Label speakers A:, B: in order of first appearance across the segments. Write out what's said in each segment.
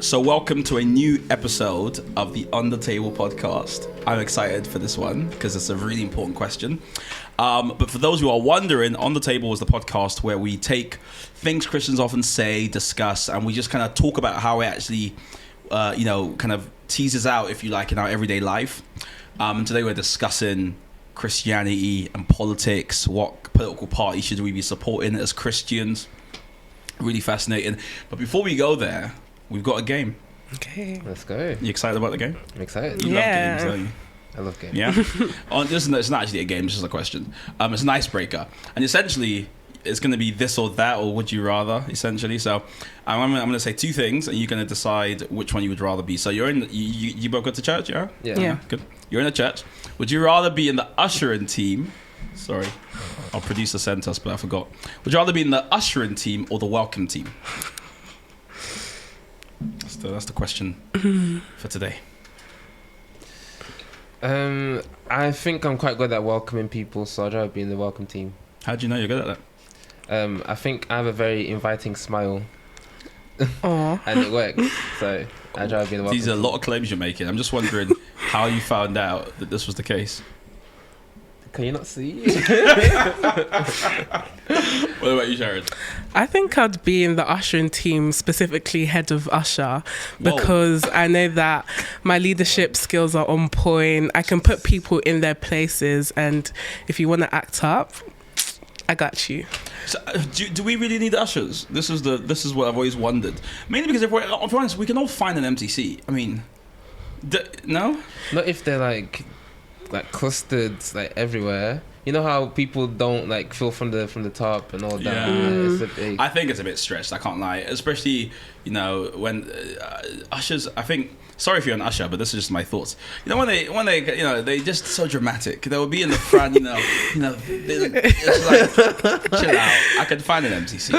A: So welcome to a new episode of the On the Table podcast. I'm excited for this one because it's a really important question. But for those who are wondering, On the Table is the podcast where we take things Christians often say, discuss, and we just kind of talk about how it actually, kind of teases out, if you like, in our everyday life. And today we're discussing Christianity and politics. What political party should we be supporting as Christians? Really fascinating. But before we go there, we've got a game.
B: Okay.
C: Let's go.
A: You excited about the game?
C: I'm excited.
A: You love games, don't you?
C: I love games.
A: Yeah? It's not actually a game, it's just a question. It's an icebreaker. And essentially, it's going to be this or that, or would you rather, essentially. So I'm going to say two things, and you're going to decide which one you would rather be. So you both go to church, yeah?
C: Yeah.
A: Good. You're in a church. Would you rather be in the ushering team? Sorry, our producer sent us, but I forgot. Would you rather be in the ushering team or the welcome team? That's the question for today.
C: I think I'm quite good at welcoming people, so I'd rather be in the welcome team.
A: How do you know you're good at that?
C: I think I have a very inviting smile.
B: Aww.
C: And it works, so I'd rather be in the welcome
A: These are a
C: team.
A: lot of claims you're making. I'm just wondering how you found out that this was the case.
C: Can you not see?
A: What about you, Sharon?
B: I think I'd be in the ushering team, specifically head of usher,
A: Whoa.
B: because I know that my leadership skills are on point. I can put people in their places, and if you want to act up, I got you.
A: So, do we really need ushers? This is what I've always wondered. Mainly because if we're honest, we can all find an empty seat. I mean, no?
C: Not if they're like clustered like everywhere. You know how people don't like fill from the top and all that.
A: Yeah.
C: It's a big...
A: I think it's a bit stretched. I can't lie, especially when ushers. I think. Sorry if you're an usher, but this is just my thoughts. When they they just so dramatic. They will be in the front. It's like, chill out. I could find an empty seat.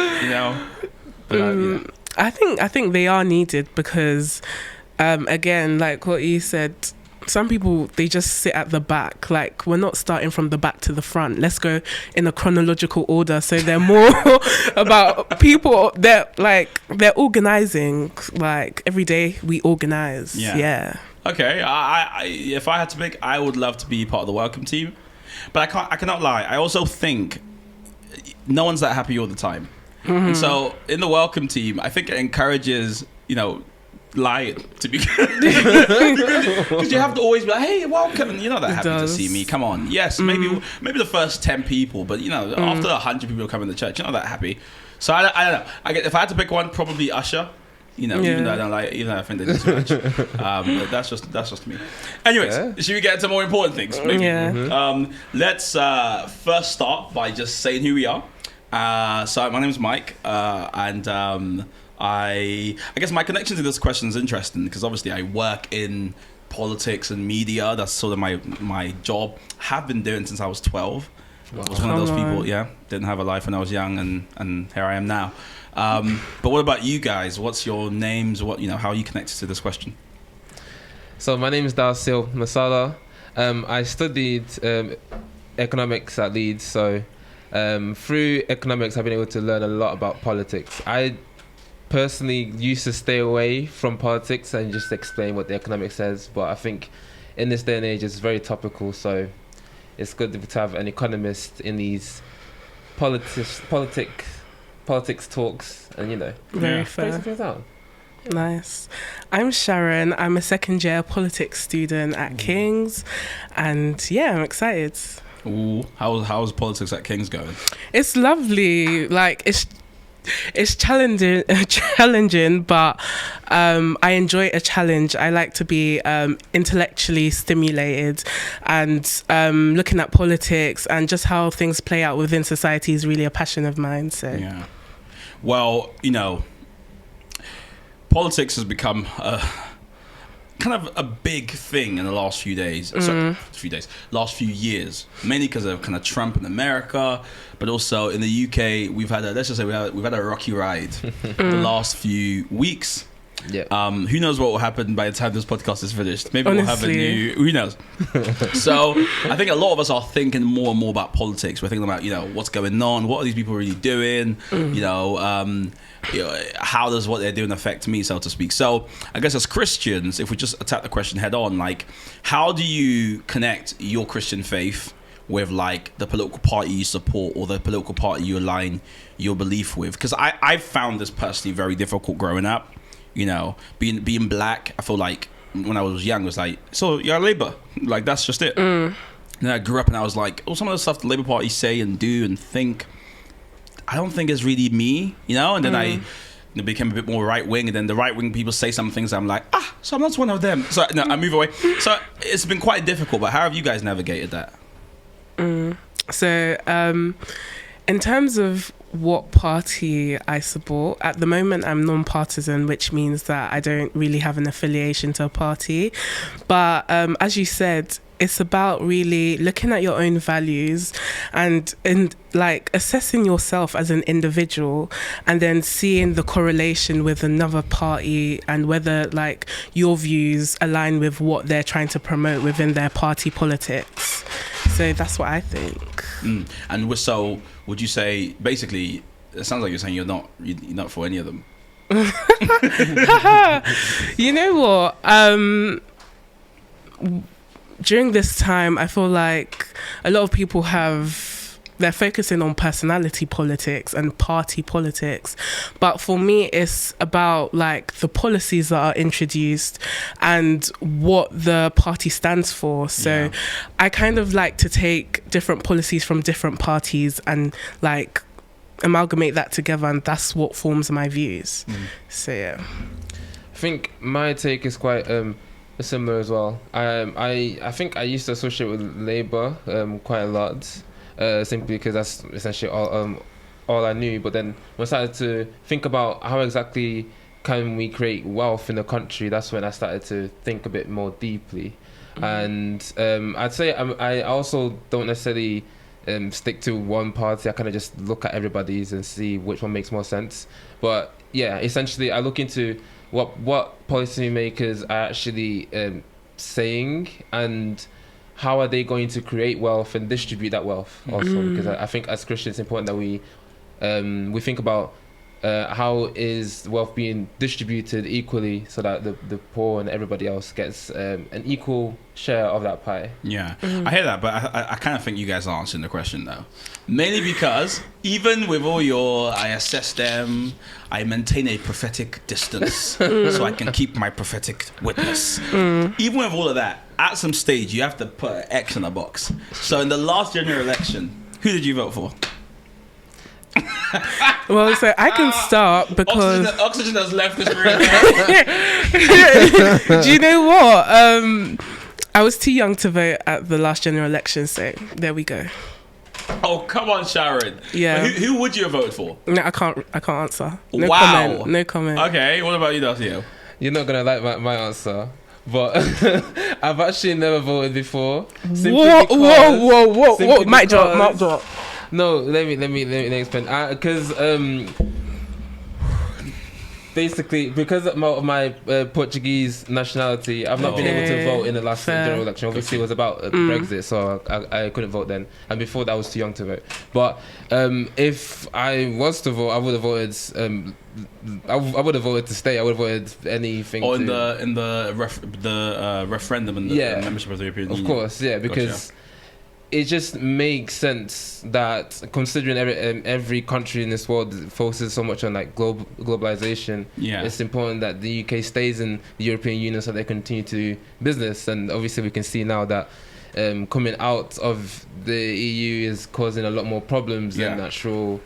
A: But
B: I think they are needed because, again, like what you said. Some people, they just sit at the back. Like, we're not starting from the back to the front. Let's go in a chronological order. So they're more about people. They're organizing. Like, every day we organize. Yeah.
A: Okay. I if I had to pick, I would love to be part of the welcome team, but I cannot lie. I also think no one's that happy all the time, and so in the welcome team, I think it encourages lying to be because you have to always be like, hey, welcome, and you're not that happy to see me. Come on. Yes, maybe the first 10 people, but after 100 people come in the church, you're not that happy. So I don't know. If I had to pick one, probably usher. Even though I don't like it, even though I think they do too much. But that's just me. Anyways, should we get into more important things? Maybe.
B: Yeah.
A: Let's first start by just saying who we are. So my name is Mike, and I guess my connection to this question is interesting because obviously I work in politics and media. That's sort of my job. Have been doing since I was 12.
C: Wow.
A: I was one of those people, didn't have a life when I was young, and here I am now. But what about you guys? What's your names? How are you connected to this question?
C: So my name is Dalsil Masala. I studied economics at Leeds. So through economics, I've been able to learn a lot about politics. I personally used to stay away from politics and just explain what the economics says, but I think in this day and age it's very topical, so it's good to have an economist in these politics talks, and
B: Very fair.
C: break things out.
B: Nice. I'm Sharon. I'm a second year politics student at King's, and I'm excited.
A: Ooh, how's politics at King's going?
B: It's lovely. Like, it's challenging, but I enjoy a challenge. I like to be intellectually stimulated, and looking at politics and just how things play out within society is really a passion of mine. So
A: yeah, well, politics has become kind of a big thing in the last few days. Last few years, mainly because of kind of Trump in America, but also in the UK, we've had a rocky ride the last few weeks.
C: Yeah.
A: Who knows what will happen by the time this podcast is finished? Maybe we'll have a
B: Honestly.
A: new. Who knows? So I think a lot of us are thinking more and more about politics. We're thinking about what's going on. What are these people really doing? How does what they're doing affect me, so to speak? So I guess as Christians, if we just attack the question head on, like, how do you connect your Christian faith with like the political party you support or the political party you align your belief with? Because I found this personally very difficult growing up. Being black, I feel like when I was young, it was like, so you're Labour, like that's just it. And then I grew up and I was like, some of the stuff the Labour Party say and do and think, I don't think is really me, And then I became a bit more right wing, and then the right wing people say some things I'm like, so I'm not one of them. So no, I move away. So it's been quite difficult. But how have you guys navigated that?
B: So, in terms of what party I support, at the moment I'm non-partisan, which means that I don't really have an affiliation to a party. But as you said, it's about really looking at your own values and like assessing yourself as an individual, and then seeing the correlation with another party and whether like your views align with what they're trying to promote within their party politics. So that's what I think.
A: And so would you say, basically, it sounds like you're saying you're not for any of them?
B: You know what? During this time, I feel like a lot of people they're focusing on personality politics and party politics. But for me, it's about like the policies that are introduced and what the party stands for. So I kind of like to take different policies from different parties and like amalgamate that together, and that's what forms my views. So yeah.
C: I think my take is quite similar as well. I think I used to associate with Labour quite a lot, simply because that's essentially all I knew. But then when I started to think about how exactly can we create wealth in the country, that's when I started to think a bit more deeply. And I'd say I also don't necessarily stick to one party. I kind of just look at everybody's and see which one makes more sense. But yeah, essentially I look into what policymakers are actually saying, and how are they going to create wealth and distribute that wealth also. Because I think as Christians, it's important that we think about how is wealth being distributed equally, so that the poor and everybody else gets an equal share of that pie.
A: Yeah, I hear that, but I kind of think you guys are answering the question though. Mainly because even with all I assess them, I maintain a prophetic distance so I can keep my prophetic witness. Even with all of that, at some stage you have to put an X in a box. So in the last general election, who did you vote for?
B: Well, so I can start because
A: oxygen has left this room.
B: do you know what? I was too young to vote at the last general election, so there we go.
A: Oh, come on, Sharon.
B: Yeah.
A: Who would you have voted for?
B: No, I can't answer. No
A: Wow.
B: comment. No comment.
A: Okay, what about you, Darcio?
C: You're not gonna like my answer, but I've actually never voted before.
B: Whoa! Mic drop.
C: No, let me explain. Because basically, because of my Portuguese nationality, I've not been able to vote in the last general election. Obviously, it was about Brexit, so I couldn't vote then. And before that, I was too young to vote. But if I was to vote, I would have voted. I would have voted to stay. I would have voted anything.
A: Or in the referendum and the membership of the European Union.
C: Of course, yeah, because. Gotcha. It just makes sense that considering every country in this world focuses so much on like globalization, it's important that the UK stays in the European Union so they continue to do business. And obviously we can see now that coming out of the EU is causing a lot more problems than actual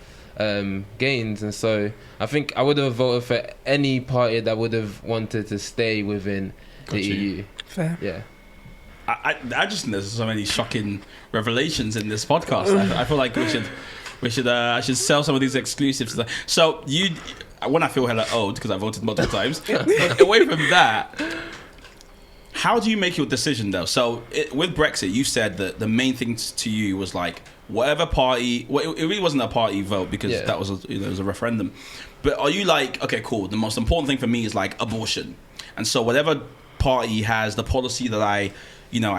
C: gains. And so I think I would have voted for any party that would have wanted to stay within the EU.
B: Fair.
C: Yeah.
A: I just think there's so many shocking revelations in this podcast. I feel like I should sell some of these exclusives. So when I feel hella old because I voted multiple times, away from that, How do you make your decision though? So with Brexit, you said that the main thing to you was like whatever party. Well, it really wasn't a party vote because that was it was a referendum. But are you like, okay, cool. The most important thing for me is like abortion, and so whatever party has the policy that I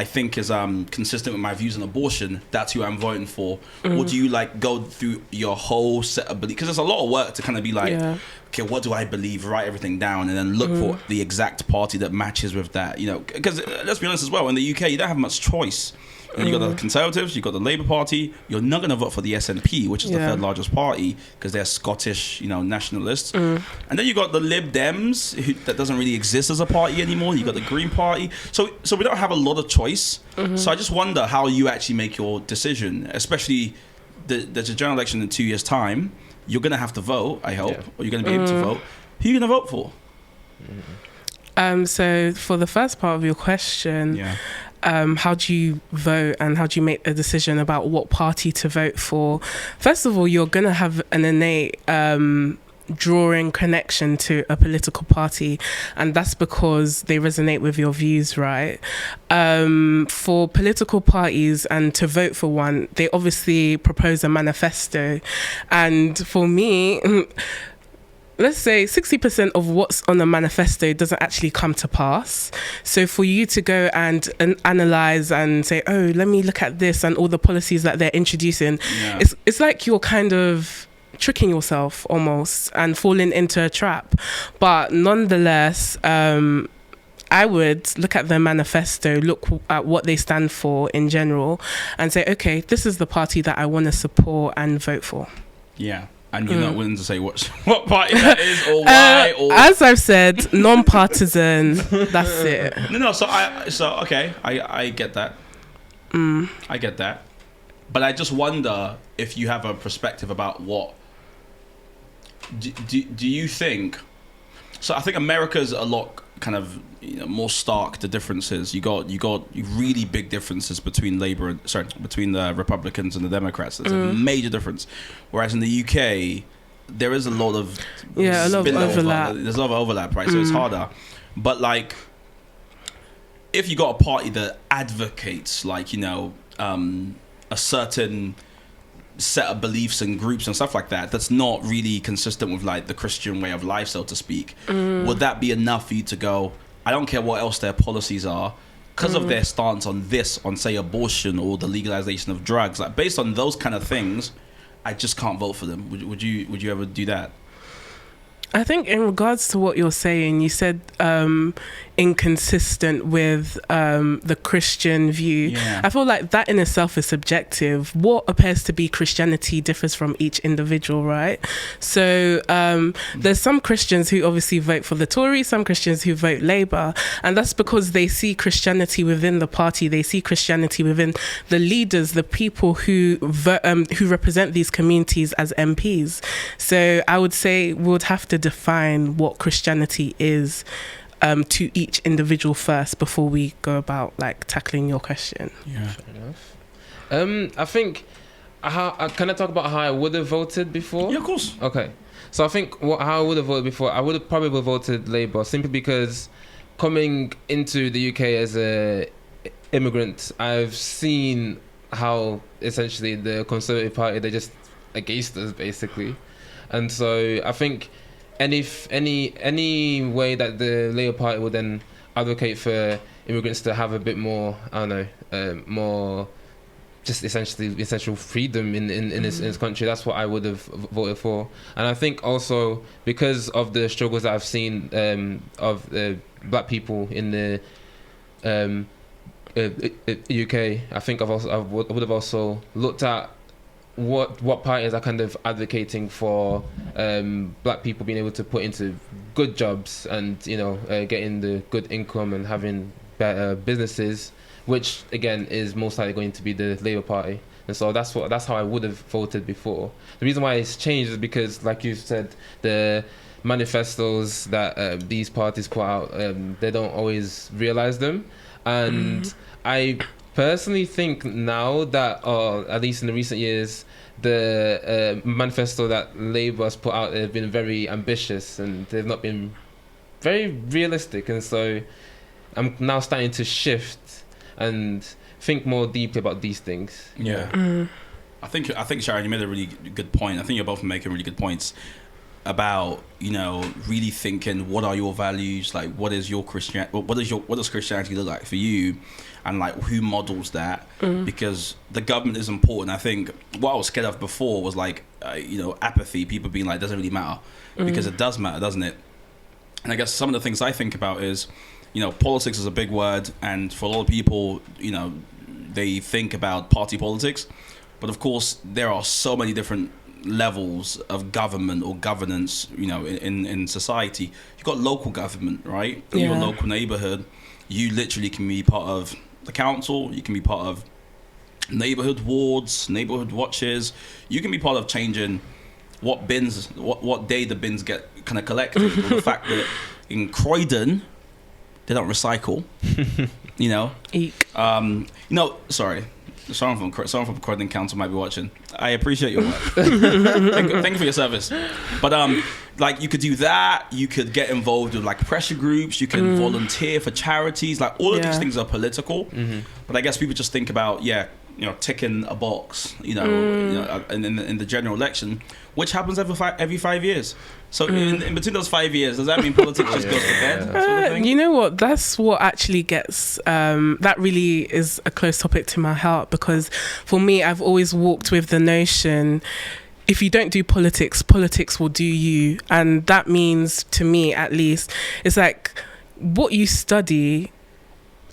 A: think is consistent with my views on abortion, that's who I'm voting for. Or do you like go through your whole set of beliefs? Because there's a lot of work to kind of be like, okay, what do I believe? Write everything down and then look for the exact party that matches with that. Because let's be honest as well, in the UK, you don't have much choice. And you got the Conservatives, you got the Labour Party. You're not going to vote for the SNP, which is the third largest party, because they're Scottish, nationalists. And then you got the Lib Dems, that doesn't really exist as a party anymore. You got the Green Party. So we don't have a lot of choice. So I just wonder how you actually make your decision, especially there's a general election in 2 years' time. You're going to have to vote, I hope, or you're going to be able to vote. Who are you going to vote for?
B: So for the first part of your question, how do you vote and how do you make a decision about what party to vote for? First of all, you're going to have an innate drawing connection to a political party, and that's because they resonate with your views, right? For political parties and to vote for one, they obviously propose a manifesto, and for me, let's say 60% of what's on the manifesto doesn't actually come to pass. So for you to go and analyze and say, oh, let me look at this and all the policies that they're introducing, it's like you're kind of tricking yourself almost and falling into a trap. But nonetheless, I would look at their manifesto, look at what they stand for in general, and say, okay, this is the party that I want to support and vote for.
A: Yeah. And you're not willing to say what party that is or why?
B: As I've said, non-partisan. That's it.
A: No. I get that. I get that. But I just wonder if you have a perspective about what. Do you think? So I think America's a lot kind of more stark, the differences. You got really big differences between between the Republicans and the Democrats. There's a major difference. Whereas in the UK, there is a lot of
B: overlap.
A: There's a lot of overlap, right? So it's harder. But like, if you got a party that advocates like a certain set of beliefs and groups and stuff like that, that's not really consistent with like the Christian way of life, so to speak, would that be enough for you to go, I don't care what else their policies are, because of their stance on say abortion or the legalization of drugs, like based on those kind of things, I just can't vote for them? Would you ever do that?
B: I think in regards to what you're saying, you said inconsistent with the Christian view. Yeah. I feel like that in itself is subjective. What appears to be Christianity differs from each individual, right? So there's some Christians who obviously vote for the Tories, some Christians who vote Labour, and that's because they see Christianity within the party. They see Christianity within the leaders, the people who represent these communities as MPs. So I would say we would have to define what Christianity is to each individual first before we go about like tackling your question.
C: Yeah, fair enough. I think can I talk about how I would have voted before?
A: Yeah, of course.
C: Okay, so I think how I would have voted before, I would have probably voted Labour, simply because coming into the UK as a immigrant, I've seen how essentially the Conservative Party, they're just against us basically, and so I think any way that the Labour Party would then advocate for immigrants to have a bit more, I don't know, more just essential freedom in this country, that's what I would have voted for. And I think also because of the struggles that I've seen of black people in the UK, I think I would have also looked at what parties are kind of advocating for black people being able to put into good jobs and getting the good income and having better businesses, which again is most likely going to be the Labour Party. And so that's how I would have voted before. The reason why it's changed is because, like you said, the manifestos that these parties put out, they don't always realise them. And I personally think now that, at least in the recent years, the manifesto that Labour has put out have been very ambitious and they've not been very realistic. And so I'm now starting to shift and think more deeply about these things.
A: Yeah. I think Sharon, you made a really good point. I think you're both making really good points about, you know, really thinking what are your values, like what does Christianity look like for you, and like who models that, because the government is important. I think what I was scared of before was like you know, apathy, people being like, doesn't really matter, because it does matter, doesn't it? And I guess some of the things I think about is, you know, politics is a big word, and for a lot of people, you know, they think about party politics, but of course there are so many different levels of government or governance, you know, in society. You've got local government, right? In your local neighborhood, you literally can be part of the council, you can be part of neighborhood wards, neighborhood watches, you can be part of changing what day the bins get kind of collected, or the fact that in Croydon they don't recycle, you know.
B: Eek.
A: You know, sorry, someone from Croydon Council might be watching. I appreciate your work. thank you for your service. But like, you could do that. You could get involved with like pressure groups. You can volunteer for charities. Like, all of these things are political. But I guess people just think about, you know, ticking a box, you know, in the general election, which happens every 5 years. So in between those 5 years, does that mean politics just goes to bed? Sort of thing?
B: You know what? That's what actually gets, that really is a close topic to my heart, because for me, I've always walked with the notion, if you don't do politics, politics will do you. And that means, to me at least, it's like what you study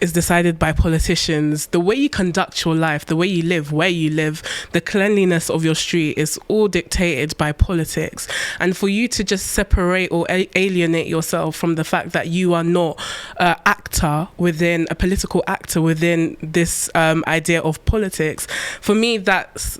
B: is decided by politicians. The way you conduct your life, the way you live, where you live, the cleanliness of your street is all dictated by politics. And for you to just separate or alienate yourself from the fact that you are not an actor within, a political actor within this idea of politics, for me, there's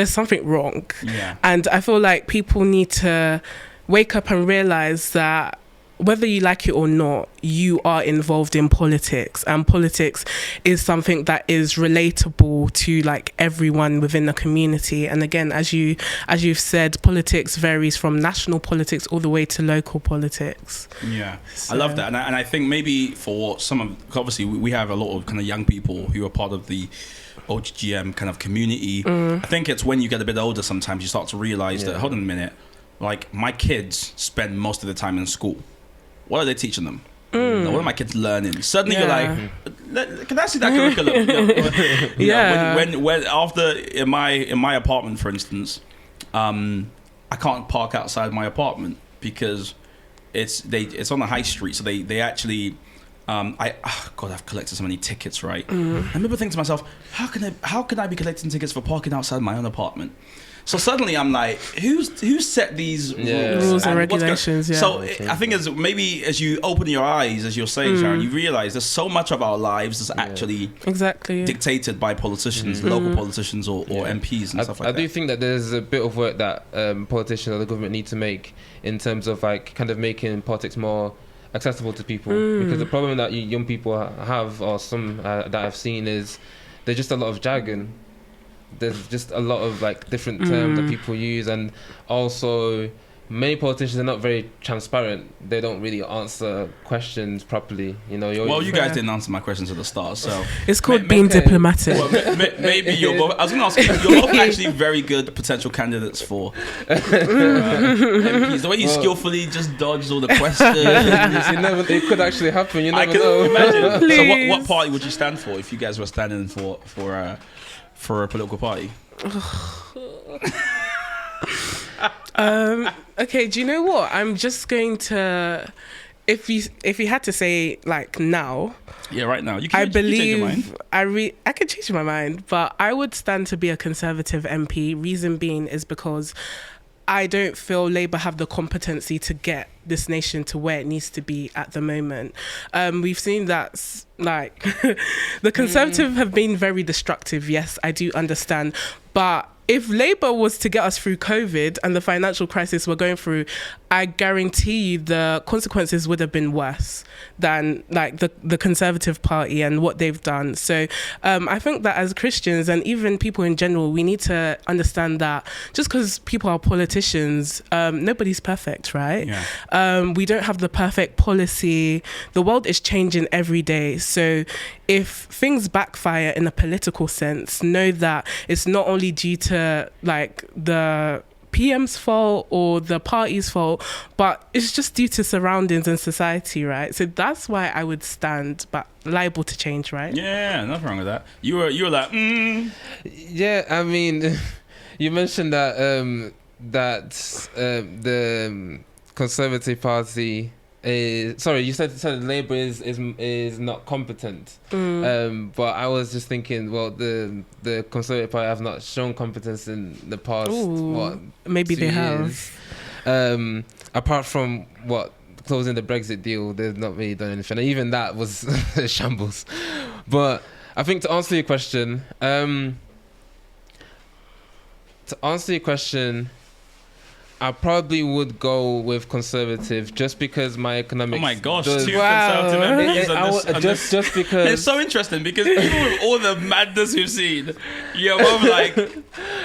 B: something wrong.
A: Yeah.
B: And I feel like people need to wake up and realize that whether you like it or not, you are involved in politics, and politics is something that is relatable to like everyone within the community. And again, as you've said, politics varies from national politics all the way to local politics.
A: Yeah, so. I love that, and I think maybe for some of, obviously we have a lot of kind of young people who are part of the OGGM kind of community. I think it's when you get a bit older, sometimes you start to realize that, hold on a minute, like my kids spend most of the time in school. What are they teaching them? What are my kids learning? Suddenly you're like, can I see that curriculum? You know, when after in my apartment, for instance, I can't park outside my apartment because it's on the high street. So they actually, I've collected so many tickets, right? I remember thinking to myself, how can I be collecting tickets for parking outside my own apartment? So suddenly I'm like, who set these rules
B: and regulations?
A: So I think as you open your eyes, as you're saying, Sharon, you realize there's so much of our lives that's actually dictated by politicians, local politicians or MPs and stuff like that.
C: I do think that there's a bit of work that politicians or the government need to make in terms of like kind of making politics more accessible to people. Because the problem that young people have, or some that I've seen, is there's just a lot of jargon. There's just a lot of like different terms that people use, and also many politicians are not very transparent. They don't really answer questions properly. You know,
A: you guys didn't answer my questions at the start, so
B: it's called being diplomatic.
A: Well, maybe you're both. I was going to ask you, you're both actually very good potential candidates for MPs. The way you skillfully just dodge all the questions.
C: It could actually happen. You never know.
A: Imagine. So, what party would you stand for if you guys were standing for a political party?
B: Okay, do you know what? I'm just going to, if you had to say like now.
A: Yeah, right now. You can,
B: I
A: you change your
B: believe
A: mind.
B: I could change my mind, but I would stand to be a Conservative MP. Reason being is because I don't feel Labour have the competency to get this nation to where it needs to be at the moment. We've seen that, like, the Conservatives have been very destructive. Yes, I do understand. But if Labour was to get us through COVID and the financial crisis we're going through, I guarantee you the consequences would have been worse than like the Conservative Party and what they've done. So I think that as Christians and even people in general, we need to understand that just because people are politicians, nobody's perfect, right?
A: Yeah.
B: We don't have the perfect policy. The world is changing every day. So if things backfire in a political sense, know that it's not only due to like the PM's fault or the party's fault, but it's just due to surroundings and society, right? So that's why I would stand, but liable to change, right?
A: Yeah, nothing wrong with that. You were like,
C: Yeah, I mean, you mentioned that the Conservative Party you said Labour is not competent. But I was just thinking, well, the Conservative Party have not shown competence in the past.
B: Maybe
C: 2
B: they
C: years.
B: have.
C: Apart from closing the Brexit deal, they've not really done anything. And even that was a shambles. But I think to answer your question, I probably would go with Conservative just because my economics.
A: oh my gosh,
C: does-
A: two Conservative MPs on this.
C: just because
A: It's so interesting because even with all the madness we've seen, you're both like,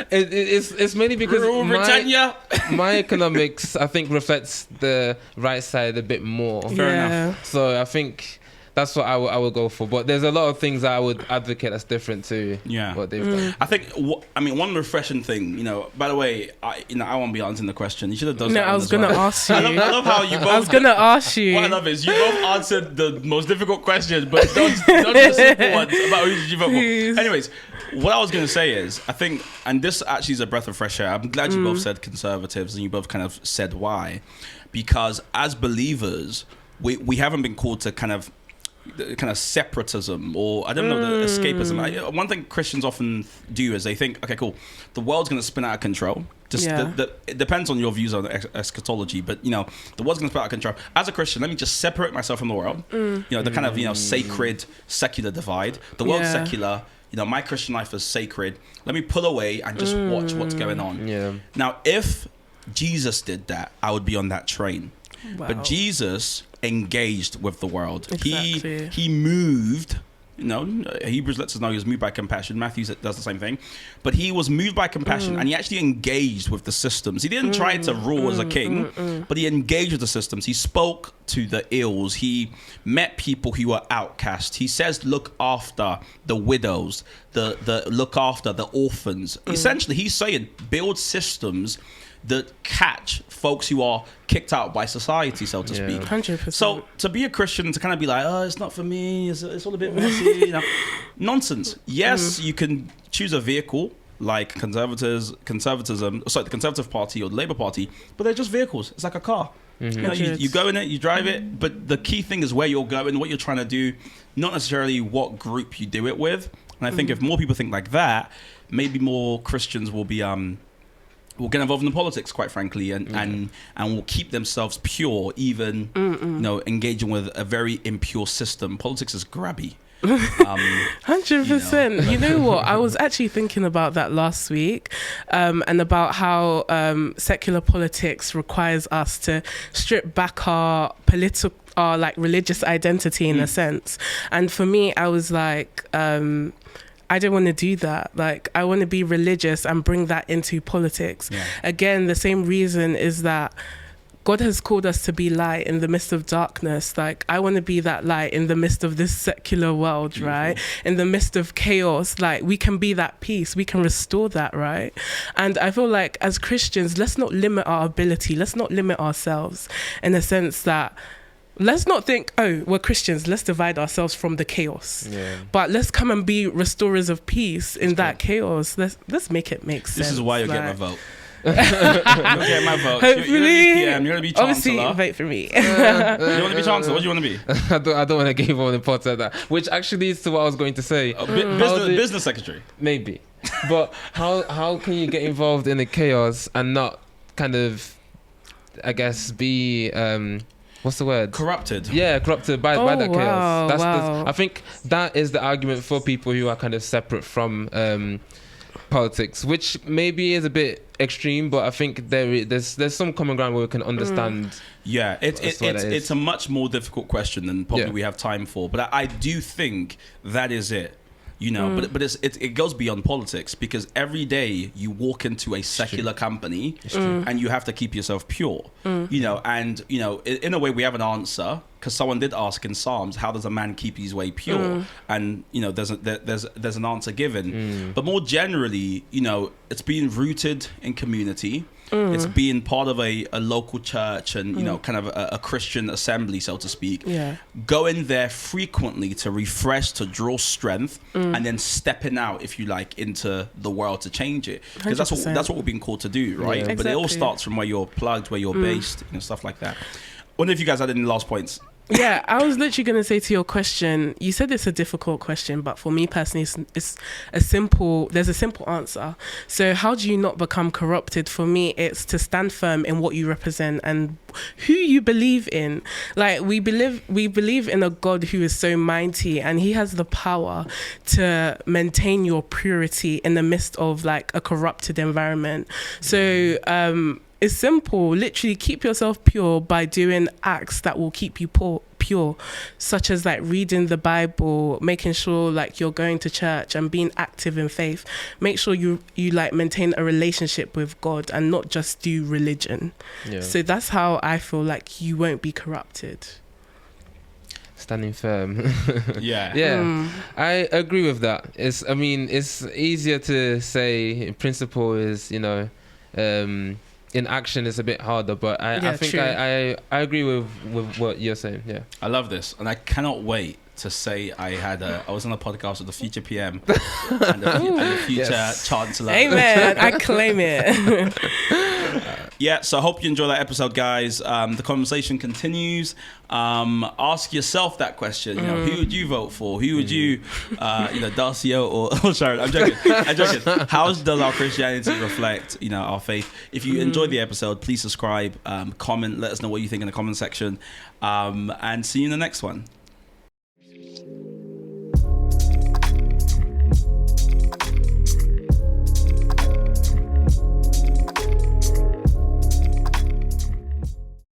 C: it's mainly because
A: rule Britannia.
C: my economics I think reflects the right side a bit more.
A: Fair enough.
C: So I think that's what I would go for. But there's a lot of things that I would advocate that's different to what they've done.
A: I think, one refreshing thing, by the way, I won't be answering the question. You should have done
B: No,
A: that.
B: I was going to ask you.
A: I love how you both.
B: I was going to ask you.
A: What I love is you both answered the most difficult questions, but don't the simple ones about who did you vote
B: Please.
A: for. Anyways, what I was going to say is, I think, and this actually is a breath of fresh air. I'm glad you both said Conservatives and you both kind of said why. Because as believers, we haven't been called to kind of separatism or I don't know the escapism. One thing Christians often do is they think, okay, cool, the world's going to spin out of control. It depends on your views on eschatology, but the world's going to spin out of control. As a Christian, let me just separate myself from the world. The kind of sacred secular divide. The world's secular. My Christian life is sacred. Let me pull away and just watch what's going on. Yeah. Now, if Jesus did that, I would be on that train. Wow. But Jesus engaged with the world.
B: Exactly.
A: He moved. Hebrews lets us know he was moved by compassion. Matthew does the same thing. But he was moved by compassion and he actually engaged with the systems. He didn't try to rule as a king, but he engaged with the systems. He spoke to the ills. He met people who were outcast. He says, look after the widows, the look after the orphans. Essentially, he's saying build systems that catch folks who are kicked out by society, so to speak.
B: 100%.
A: So to be a Christian, to kind of be like, it's not for me, it's all a bit messy, nonsense. Yes, you can choose a vehicle like the Conservative Party or the Labour Party, but they're just vehicles. It's like a car. You go in it, you drive it, but the key thing is where you're going, what you're trying to do, not necessarily what group you do it with. And I think if more people think like that, maybe more Christians will be will get involved in the politics, quite frankly, and will keep themselves pure, even engaging with a very impure system. Politics is grabby.
B: 100%. You know what? I was actually thinking about that last week, and about how secular politics requires us to strip back our religious identity in a sense. And for me, I was like, I don't want to do that. Like, I want to be religious and bring that into politics. Yeah. Again, the same reason is that God has called us to be light in the midst of darkness. Like, I want to be that light in the midst of this secular world, right? In the midst of chaos, like, we can be that peace. We can restore that, right? And I feel like as Christians, let's not limit our ability. Let's not limit ourselves in a sense that let's not think, we're Christians, let's divide ourselves from the chaos. Yeah. But let's come and be restorers of peace in that chaos. Let's make it make sense.
A: This is why you'll get my vote. You'll get my vote.
B: Hopefully.
A: You're going to be Chancellor.
B: Obviously, vote for me.
A: You want to be Chancellor? What do you want to be?
C: I don't want to give all the parts of that. Which actually leads to what I was going to say.
A: Business secretary?
C: Maybe. But how can you get involved in the chaos and not kind of, I guess, be... what's the word?
A: Corrupted.
C: Yeah, corrupted by that chaos.
B: Wow.
C: I think that is the argument for people who are kind of separate from politics, which maybe is a bit extreme, but I think there's some common ground where we can understand.
A: Yeah, it's a much more difficult question than probably we have time for. But I do think that is it. You know, but it goes beyond politics, because every day you walk into a secular company and you have to keep yourself pure. You know, and you know, in a way we have an answer, because someone did ask in Psalms, how does a man keep his way pure? And you know, there's an answer given. But more generally, you know, it's being rooted in community. It's being part of a local church and, you know, kind of a Christian assembly, so to speak. Yeah. Going there frequently to refresh, to draw strength, and then stepping out, if you like, into the world to change it. Because that's what we're being called to do, right? Yeah. Exactly. But it all starts from where you're plugged, where you're based, and stuff like that. I wonder if you guys had any last points.
B: Yeah, I was literally going to say to your question, you said it's a difficult question, but for me personally, there's a simple answer. So how do you not become corrupted? For me, it's to stand firm in what you represent and who you believe in. Like we believe in a God who is so mighty, and he has the power to maintain your purity in the midst of like a corrupted environment. So, it's simple. Literally keep yourself pure by doing acts that will keep you pure, such as like reading the Bible, making sure like you're going to church and being active in faith. Make sure you like maintain a relationship with God and not just do religion. Yeah. So that's how I feel like you won't be corrupted.
C: Standing firm. Yeah. I agree with that. It's easier to say principle is, you know, in action it's a bit harder, but I think I agree with what you're saying. Yeah,
A: I love this, and I cannot wait to say I was on a podcast with the future PM and the future Chancellor.
B: Amen. I claim it.
A: Yeah, so I hope you enjoy that episode, guys. The conversation continues. Ask yourself that question. You know, who would you vote for? Who would you, Darcio or Sharon? I'm joking. How does our Christianity reflect, you know, our faith? If you enjoyed the episode, please subscribe, comment, let us know what you think in the comment section, and see you in the next one.